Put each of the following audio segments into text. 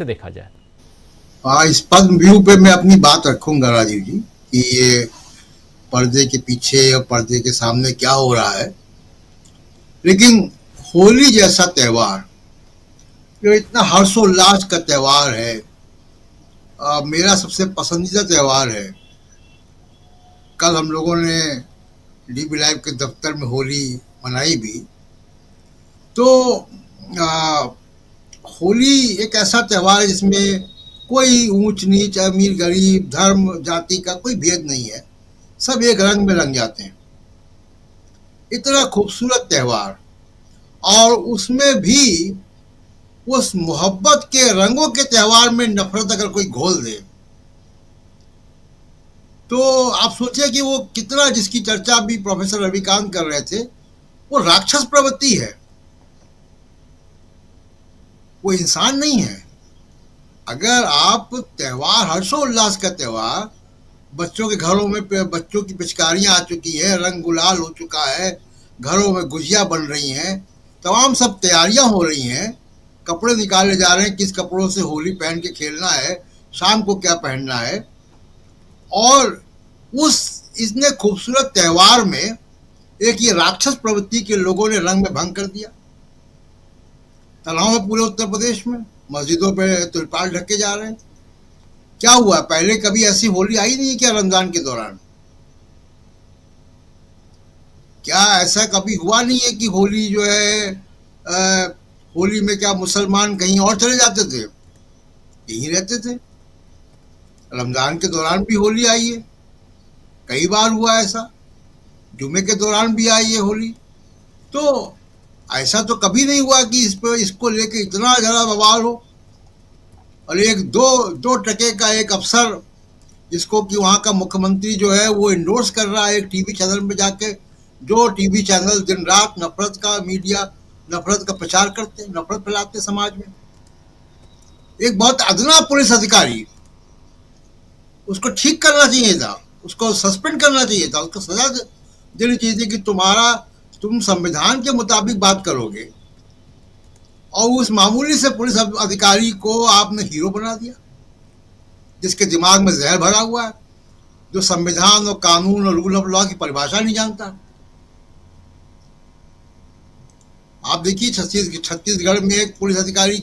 से देखा जाए? हाँ, इस पद्म व्यू पे मैं अपनी बात रखूंगा राजीव जी कि ये पर्दे के पीछे और पर्दे के सामने क्या हो रहा है। लेकिन होली जैसा त्योहार जो इतना हर्षोल्लास का त्योहार है, मेरा सबसे पसंदीदा त्योहार है। कल हम लोगों ने डीबी लाइव के दफ्तर में होली मनाई भी। तो आ, होली एक ऐसा त्योहार है जिसमें कोई ऊंच नीच, अमीर गरीब, धर्म जाति का कोई भेद नहीं है। सब एक रंग में रंग जाते हैं। इतना खूबसूरत त्योहार, और उसमें भी उस मोहब्बत के रंगों के त्योहार में नफरत अगर कोई घोल दे तो आप सोचिए कि वो कितना, जिसकी चर्चा भी प्रोफेसर रविकांत कर रहे थे, वो राक्षस प्रवृत्ति है, वो इंसान नहीं है। अगर आप त्योहार, हर्षोल्लास का त्योहार, बच्चों के घरों में बच्चों की पिचकारियां आ चुकी है, रंग गुलाल हो चुका है, घरों में गुजिया बन रही हैं, तमाम सब तैयारियां हो रही हैं, कपड़े निकाले जा रहे हैं, किस कपड़ों से होली पहन के खेलना है, शाम को क्या पहनना है। और उस इतने खूबसूरत त्योहार में एक ये राक्षस प्रवृत्ति के लोगों ने रंग में भंग कर दिया। तनाव है पूरे उत्तर प्रदेश में, मस्जिदों पे तिरपाल ढके जा रहे हैं। क्या हुआ, पहले कभी ऐसी होली आई नहीं क्या रमजान के दौरान? क्या ऐसा कभी हुआ नहीं है कि होली जो है, होली में क्या मुसलमान कहीं और चले जाते थे, यहीं रहते थे? रमजान के दौरान भी होली आई है, कई बार हुआ ऐसा, जुमे के दौरान भी आई है होली। तो ऐसा तो कभी नहीं हुआ कि इस पर, इसको लेके इतना ज़्यादा बवाल हो। और एक दो दो टके का एक अफसर, जिसको कि वहाँ का मुख्यमंत्री जो है वो इंडोर्स कर रहा है एक टीवी चैनल में जाके, जो टीवी चैनल दिन रात नफरत का मीडिया, नफरत का प्रचार करते, नफरत फैलाते समाज में। एक बहुत अदना पुलिस अधिकारी, उसको ठीक करना चाहिए था, उसको सस्पेंड करना चाहिए था, उसको सजा देनी चाहिए थी कि तुम संविधान के मुताबिक बात करोगे, और उस मामूली से पुलिस अधिकारी को आपने हीरो बना दिया, जिसके दिमाग में जहर भरा हुआ है, जो संविधान और कानून और रूल ऑफ लॉ की परिभाषा नहीं जानता। आप देखिए छत्तीसगढ़ में एक पुलिस अधिकारी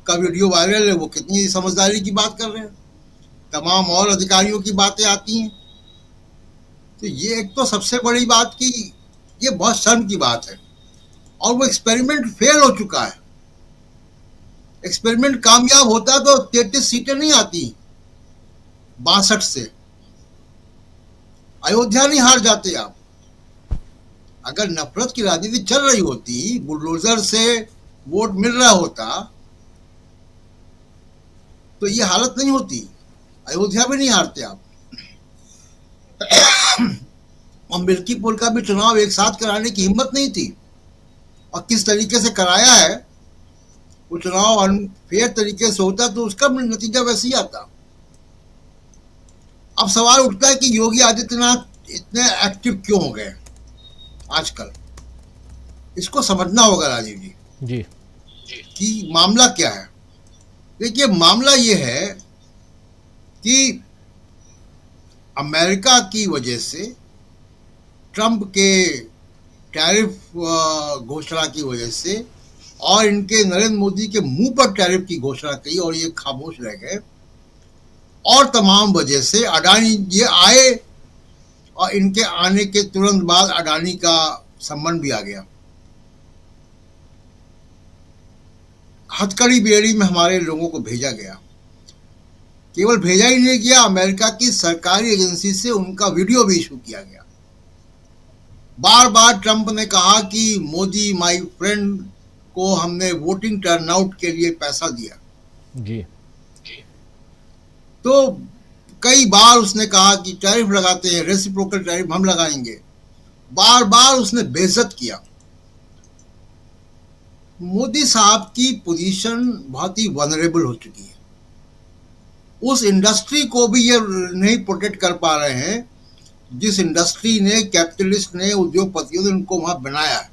का वीडियो वायरल है, वो कितनी समझदारी की बात कर रहे हैं, तमाम और अधिकारियों की बातें आती हैं। तो ये एक तो सबसे बड़ी बात कि ये बहुत शर्म की बात है। और वो एक्सपेरिमेंट फेल हो चुका है। एक्सपेरिमेंट कामयाब होता तो 33 सीटें नहीं आती 62 से, अयोध्या नहीं हार जाते आप। अगर नफरत की राजनीति चल रही होती, बुलडोजर से वोट मिल रहा होता, तो ये हालत नहीं होती, अयोध्या में नहीं हारते आप। और मिल्कीपुर का भी चुनाव एक साथ कराने की हिम्मत नहीं थी, और किस तरीके से कराया है, वो चुनाव अनफेयर तरीके से होता तो उसका नतीजा वैसे ही आता। अब सवाल उठता है कि योगी आदित्यनाथ इतने एक्टिव क्यों हो गए आजकल? इसको समझना होगा राजीव जी कि मामला क्या है। देखिए, मामला ये है कि अमेरिका की वजह से, ट्रंप के टैरिफ घोषणा की वजह से, और इनके नरेंद्र मोदी के मुंह पर टैरिफ की घोषणा की और ये खामोश रह गए, और तमाम वजह से अडानी ये आए, और इनके आने के तुरंत बाद अडानी का संबंध भी आ गया। हथकड़ी बेड़ी में हमारे लोगों को भेजा गया। केवल भेजा ही नहीं गया, अमेरिका की सरकारी एजेंसी से उनका वीडियो भी इशू किया गया। बार बार ट्रंप ने कहा कि मोदी माय फ्रेंड को हमने वोटिंग टर्नआउट के लिए पैसा दिया जी। तो कई बार उसने कहा कि टैरिफ लगाते हैं, रेसिप्रोकल टैरिफ हम लगाएंगे। बार बार उसने बेइज्जत किया। मोदी साहब की पोजीशन बहुत ही वनरेबल हो चुकी है। उस इंडस्ट्री को भी ये नहीं प्रोटेक्ट कर पा रहे हैं जिस इंडस्ट्री ने, कैपिटलिस्ट ने, उद्योगपतियों ने उनको वहां बनाया है।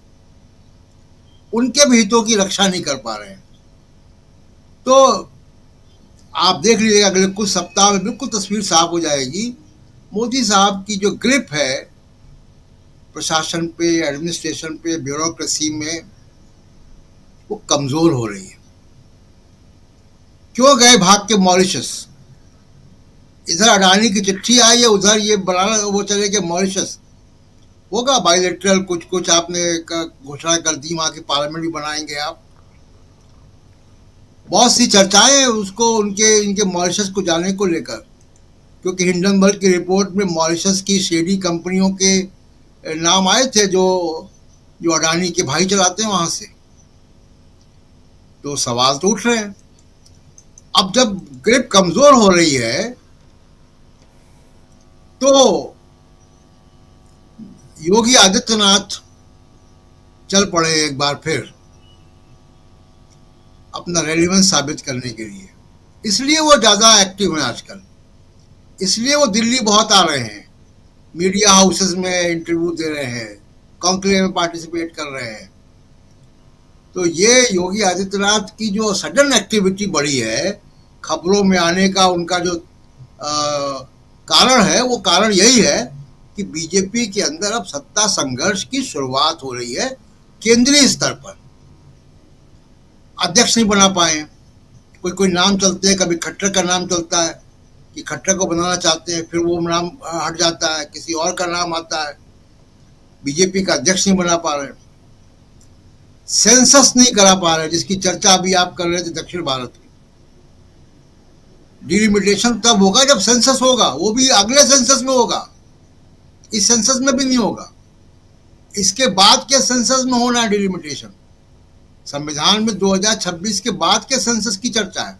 उनके भी हितों की रक्षा नहीं कर पा रहे हैं। तो आप देख लीजिएगा अगले कुछ सप्ताह में बिल्कुल तस्वीर साफ हो जाएगी। मोदी साहब की जो ग्रिप है प्रशासन पे, एडमिनिस्ट्रेशन पे, ब्यूरोक्रेसी में, वो कमजोर हो रही है। क्यों गए भाग के मॉरिशस? इधर अडानी की चिट्ठी आई है, उधर ये बनाना वो चले गए मॉरिशस। होगा बायलैटरल कुछ कुछ आपने घोषणा कर दी, वहां की पार्लियामेंट भी बनाएंगे आप। बहुत सी चर्चाएं हैं उसको इनके मॉरिशस को जाने को लेकर, क्योंकि हिंडनबर्ग की रिपोर्ट में मॉरिशस की शेडी कंपनियों के नाम आए थे जो अडानी के भाई चलाते हैं वहां से। तो सवाल तो उठ रहे हैं। अब जब ग्रिप कमजोर हो रही है तो योगी आदित्यनाथ चल पड़े एक बार फिर अपना रेलिवेंस साबित करने के लिए। इसलिए वो ज्यादा एक्टिव हैं आजकल, इसलिए वो दिल्ली बहुत आ रहे हैं, मीडिया हाउसेस में इंटरव्यू दे रहे हैं, कॉन्क्लेव में पार्टिसिपेट कर रहे हैं। तो ये योगी आदित्यनाथ की जो सडन एक्टिविटी बढ़ी है, खबरों में आने का उनका जो कारण है, वो कारण यही है कि बीजेपी के अंदर अब सत्ता संघर्ष की शुरुआत हो रही है केंद्रीय स्तर पर। अध्यक्ष नहीं बना पाए, कोई नाम चलते हैं, कभी खट्टर का नाम चलता है कि खट्टर को बनाना चाहते हैं, फिर वो नाम हट जाता है, किसी और का नाम आता है। बीजेपी का अध्यक्ष नहीं बना पा रहे, सेंसस नहीं करा पा रहे, जिसकी चर्चा अभी आप कर रहे थे दक्षिण भारत की। डिलिमिटेशन तब होगा जब सेंसस होगा, वो भी अगले सेंसस में होगा, इस सेंसस में भी नहीं होगा। इसके बाद के सेंसस में होना है डिलिमिटेशन। संविधान में 2026 के बाद के सेंसस की चर्चा है,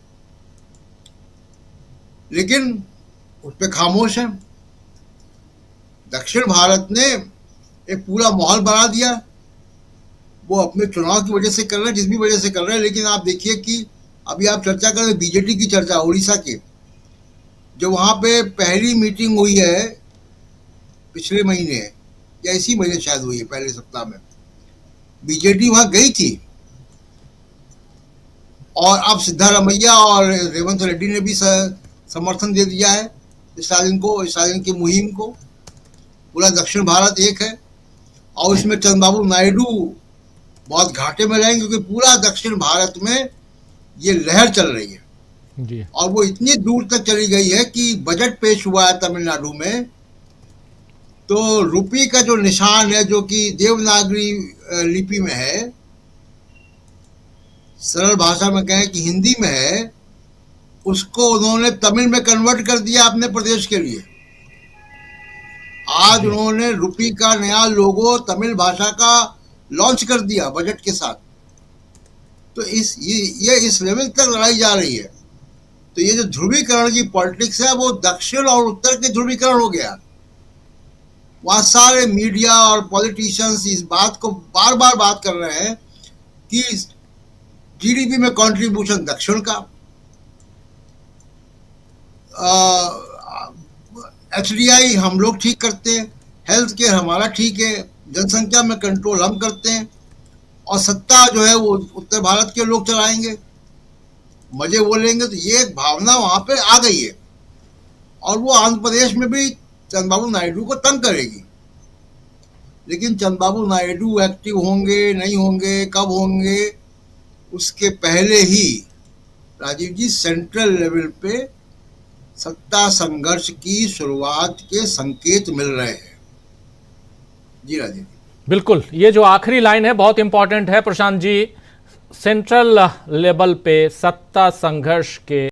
लेकिन उस पर खामोश है। दक्षिण भारत ने एक पूरा माहौल बना दिया, वो अपने चुनाव की वजह से कर रहे हैं, जिस भी वजह से कर रहे हैं। लेकिन आप देखिए कि अभी आप चर्चा कर रहे हैं बीजेटी की चर्चा, उड़ीसा के, जो वहां पे पहली मीटिंग हुई है पिछले महीने या इसी महीने शायद हुई है, पहले सप्ताह में बीजेटी वहां गई थी। और अब सिद्धारमैया और रेवंत रेड्डी ने भी समर्थन दे दिया है स्टालिन की मुहिम को। पूरा दक्षिण भारत एक है, और इसमें चंद्रबाबू नायडू बहुत घाटे में रहेंगे, क्योंकि पूरा दक्षिण भारत में ये लहर चल रही है जी। और वो इतनी दूर तक चली गई है कि बजट पेश हुआ है तमिलनाडु में, तो रुपये का जो निशान है, जो कि देवनागरी लिपि में है, सरल भाषा में कहें कि हिंदी में है, उसको उन्होंने तमिल में कन्वर्ट कर दिया अपने प्रदेश के लिए। आज उन्होंने रुपये का नया लोगो तमिल भाषा का लॉन्च कर दिया बजट के साथ। तो ये इस लेवल तक लड़ाई जा रही है। तो ये जो ध्रुवीकरण की पॉलिटिक्स है, वो दक्षिण और उत्तर के ध्रुवीकरण हो गया। वहां सारे मीडिया और पॉलिटिशियंस इस बात को बार बार बात कर रहे हैं कि जीडीपी में कंट्रीब्यूशन दक्षिण का, एचडीआई हम लोग ठीक करते हैं, हेल्थ केयर हमारा ठीक है, जनसंख्या में कंट्रोल हम करते हैं, और सत्ता जो है वो उत्तर भारत के लोग चलाएंगे, मजे वो लेंगे। तो ये एक भावना वहां पे आ गई है, और वो आंध्र प्रदेश में भी चंद्रबाबू नायडू को तंग करेगी। लेकिन चंद्रबाबू नायडू एक्टिव होंगे नहीं होंगे, कब होंगे, उसके पहले ही राजीव जी सेंट्रल लेवल पे सत्ता संघर्ष की शुरुआत के संकेत मिल रहे हैं। जी राजीव, बिल्कुल, ये जो आखिरी लाइन है बहुत इंपॉर्टेंट है प्रशांत जी। सेंट्रल लेवल पे सत्ता संघर्ष के